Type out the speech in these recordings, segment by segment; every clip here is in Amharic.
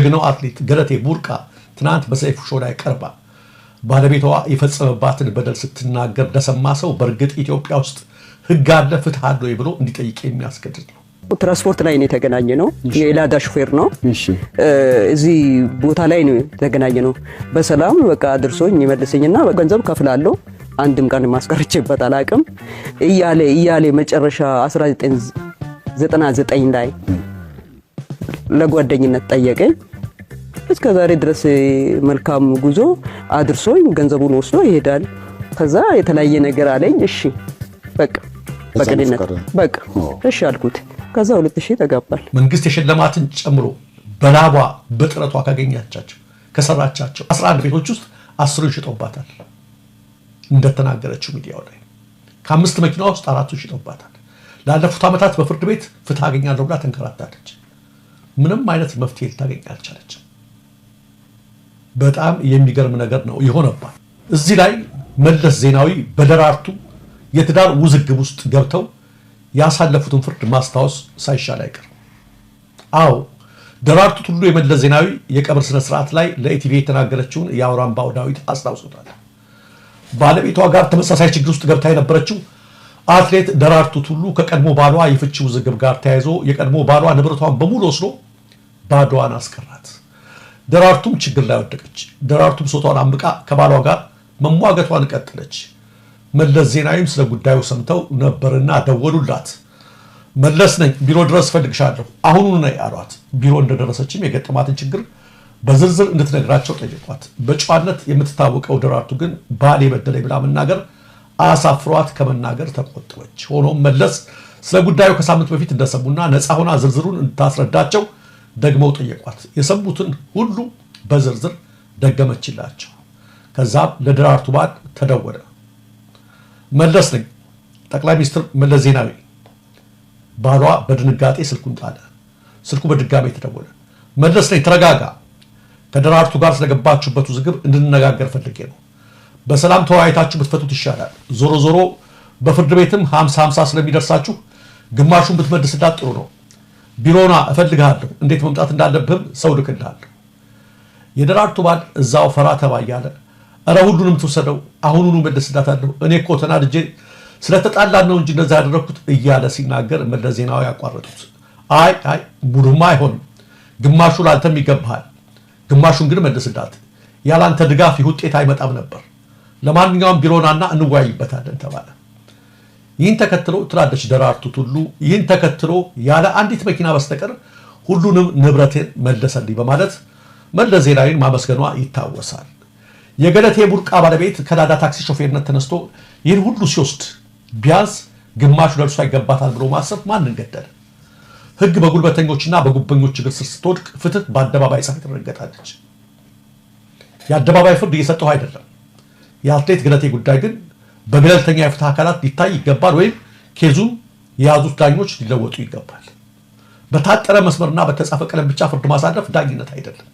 ጀግናው አትሌት ገለቴ ቡርቃ ትናንት በሰይፉ ሾው ላይ ቀርባ ባለቤቷ የፈጸመባትን በደል ስትናገር ለሰማ ሰው በእርግጥ ኢትዮጵያ ውስጥ ሕግ አለ ፍትህ አለ ብሎ እንዲጠይቅ የሚያስገድድ ነው። ትራንስፖርት ላይ ነው የተገናኘ ነው። የላዳ ሹፌር ነው። እዚህ ቦታ ላይ ነው የተገናኘ ነው። በሰላም በቃ አድርሶኝ ይመልሰኝና በገንዘብ ከፍላለሁ። አንድም ቀን ማስቀርቼበት አላቅም እያለ መጨረሻ 1999 ላይ ለጓደኝነት ጠየቀኝ። እስከ ዛሬ ድረስ መልካም ጉዞ አድርሶኝ ገንዘቡን ወስዶ ይሄዳል። ከዛ የተለያየ ነገር አለኝ። እሺ በቃ በቅንነት በቃ እሺ አልኩት። ከዛ 2000 ተጋባል። መንግስት የሸለማትን ጨምሮ በላቧ በጥረቷ ካገኛቻቸው ከሰራቻቸው 11 ቤቶች ውስጥ 10 ይሽጦባታል። እንደተናገረችው ሚዲያው ላይ ከ5 መኪና ውስጥ 4 ይሽጦባታል። ላለፉት ዓመታት በፍርድ ቤት ፍትህ አገኛለሁ ብላ ተንከራታለች። ምንም አይነት መፍትሄ ልታገኝ አልቻለች። በጣም የሚገርም ነገር ነው የሆነባት። እዚህ ላይ መለስ ዜናዊ በደራርቱ የትዳር ውዝግብ ውስጥ ገብተው ያሳለፉትን ፍርድ ማስታወስ ሳይሻል አይቀርም። አዎ ደራርቱ ቱሉ የመለስ ዜናዊ የቀብር ስነ ስርዓት ላይ ለኢቲቪ የተናገረችውን የአውራምባው ዳዊት አስታውሶታል። ባለቤቷ ጋር ተመሳሳይ ችግር ውስጥ ገብታ የነበረችው አትሌት ደራርቱ ቱሉ ከቀድሞ ባሏ የፍቺ ውዝግብ ጋር ተያይዞ የቀድሞ ባሏ ንብረቷን በሙሉ ወስዶ ባዷን አስቀራት። ደራርቱም ችግር ላይ ወደቀች። ደራርቱም ሶቷን አምቃ ከባሏ ጋር መሟገቷን ቀጠለች። መለስ ዜናዊም ስለ ጉዳዩ ሰምተው ነበርና ደወሉላት። መለስ ነኝ፣ ቢሮ ድረስ ፈልግሻለሁ፣ አሁኑን ነይ አሏት። ቢሮ እንደደረሰችም የገጠማትን ችግር በዝርዝር እንድትነግራቸው ጠየቋት። በጨዋነት የምትታወቀው ደራርቱ ግን ባሌ በደለኝ ብላ መናገር አሳፍሯት ከመናገር ተቆጠበች። ሆኖም መለስ ስለ ጉዳዩ ከሳምንት በፊት እንደሰሙና ነፃ ሆና ዝርዝሩን እንድታስረዳቸው ደግመው ጠየቋት። የሰሙትን ሁሉ በዝርዝር ደገመችላቸው። ከዛም ለደራርቱ ባል ተደወለ። መለስ ነኝ፣ ጠቅላይ ሚኒስትር መለስ ዜናዊ። ባሏ በድንጋጤ ስልኩን ጣለ። ስልኩ በድጋሜ ተደወለ። መለስ ነኝ፣ ተረጋጋ። ከደራርቱ ጋር ስለገባችሁበት ውዝግብ እንድንነጋገር ፈልጌ ነው። በሰላም ተወያይታችሁ ብትፈቱት ይሻላል። ዞሮ ዞሮ በፍርድ ቤትም 50-50 ስለሚደርሳችሁ ግማሹን ብትመልስላት ጥሩ ነው። ቢሮና እፈልግሃለሁ፣ እንዴት መምጣት እንዳለብህም ሰው ልክልሃለሁ። የደራርቱ ባል እዛው ፈራ ተባ እያለ እረ ሁሉንም ትወሰደው፣ አሁኑኑ መልስላታለሁ፣ እኔ እኮ ተናድጄ ስለተጣላን ነው እንጂ እንደዛ ያደረኩት እያለ ሲናገር መለስ ዜናዊ ያቋረጡት። አይ ሙሉማ አይሆንም፣ ግማሹ ላንተም ይገባሃል፣ ግማሹን ግን መልስላት፣ ያላንተ ድጋፍ ውጤት አይመጣም ነበር። ለማንኛውም ቢሮናና እንወያይበታለን ተባለ። ይህን ተከትሎ ትላለች ደራርቱ ቱሉ፣ ይህን ተከትሎ ያለ አንዲት መኪና በስተቀር ሁሉንም ንብረቴን መለሰልኝ በማለት መለስ ዜናዊን ማመስገኗ ይታወሳል። የገለቴ ቡርቃ ባለቤት ከላዳ ታክሲ ሾፌርነት ተነስቶ ይህን ሁሉ ሲወስድ ቢያንስ ግማሹ ለእርሷ ይገባታል ብሎ ማሰብ ማንን ገደለ? ሕግ በጉልበተኞችና በጉበኞች እግር ስር ስትወድቅ ፍትህ በአደባባይ ፀሐይ ትረገጣለች። የአደባባይ ፍርድ እየሰጠሁ አይደለም። የአትሌት ገለቴ ጉዳይ ግን በገለልተኛ የፍትህ አካላት ሊታይ ይገባል፣ ወይም ኬዙን የያዙት ዳኞች ሊለወጡ ይገባል። በታጠረ መስመርና በተጻፈ ቀለም ብቻ ፍርድ ማሳለፍ ዳኝነት አይደለም።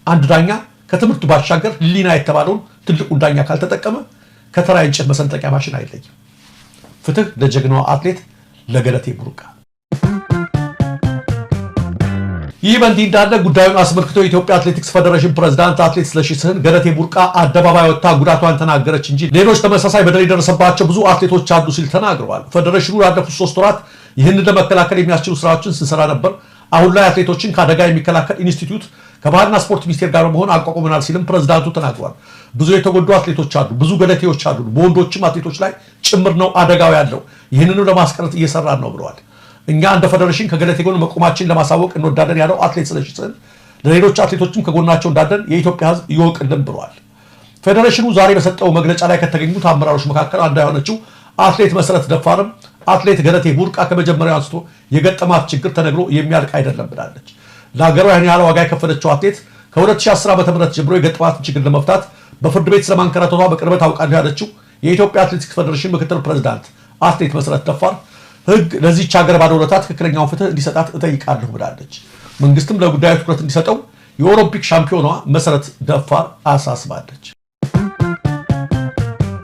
አንድ ዳኛ ከትምህርቱ ባሻገር ህሊና የተባለውን ትልቁን ዳኛ ካልተጠቀመ ከተራ እንጨት መሰንጠቂያ ማሽን አይለይም። ፍትህ ለጀግናዋ አትሌት ለገለቴ ቡርቃ። ይህ በእንዲህ እንዳለ ጉዳዩን አስመልክቶ የኢትዮጵያ አትሌቲክስ ፌዴሬሽን ፕሬዝዳንት አትሌት ስለሺ ስህን ገለቴ ቡርቃ አደባባይ ወጥታ ጉዳቷን ተናገረች እንጂ ሌሎች ተመሳሳይ በደል የደረሰባቸው ብዙ አትሌቶች አሉ ሲል ተናግረዋል። ፌዴሬሽኑ ላለፉት 3 ወራት ይህንን ለመከላከል የሚያስችሉ ስራዎችን ስንሰራ ነበር። አሁን ላይ አትሌቶችን ከአደጋ የሚከላከል ኢንስቲትዩት ከባህልና ስፖርት ሚኒስቴር ጋር በመሆን አቋቁመናል ሲልም ፕሬዝዳንቱ ተናግረዋል። ብዙ የተጎዱ አትሌቶች አሉ፣ ብዙ ገለቴዎች አሉ፣ በወንዶችም አትሌቶች ላይ ጭምር ነው አደጋው ያለው። ይህንንም ለማስቀረት እየሰራን ነው ብለዋል። እኛ እንደ ፌዴሬሽን ከገለቴ ጎን መቆማችን ለማሳወቅ እንወዳለን ያለው አትሌት ስለሺ ስህን ለሌሎች አትሌቶችም ከጎናቸው እንዳለን የኢትዮጵያ ሕዝብ ይወቅልን ብለዋል። ፌዴሬሽኑ ዛሬ በሰጠው መግለጫ ላይ ከተገኙት አመራሮች መካከል አንዷ የሆነችው አትሌት መሰረት ደፋርም አትሌት ገለቴ ቡርቃ ከመጀመሪያው አንስቶ የገጠማት ችግር ተነግሮ የሚያልቅ አይደለም ብላለች። ለሀገሯ ያን ያህል ዋጋ የከፈለችው አትሌት ከ2010 ዓ.ም ጀምሮ የገጠማትን ችግር ለመፍታት በፍርድ ቤት ስለማንከራተቷ በቅርበት አውቃለሁ ያለችው የኢትዮጵያ አትሌቲክስ ፌዴሬሽን ምክትል ፕሬዝዳንት አትሌት መሰረት ደፋር ሕግ ለዚህች ሀገር ባለውለታ ትክክለኛውን ፍትህ እንዲሰጣት እጠይቃለሁ ብላለች። መንግስትም ለጉዳዩ ትኩረት እንዲሰጠው የኦሎምፒክ ሻምፒዮኗ መሰረት ደፋር አሳስባለች።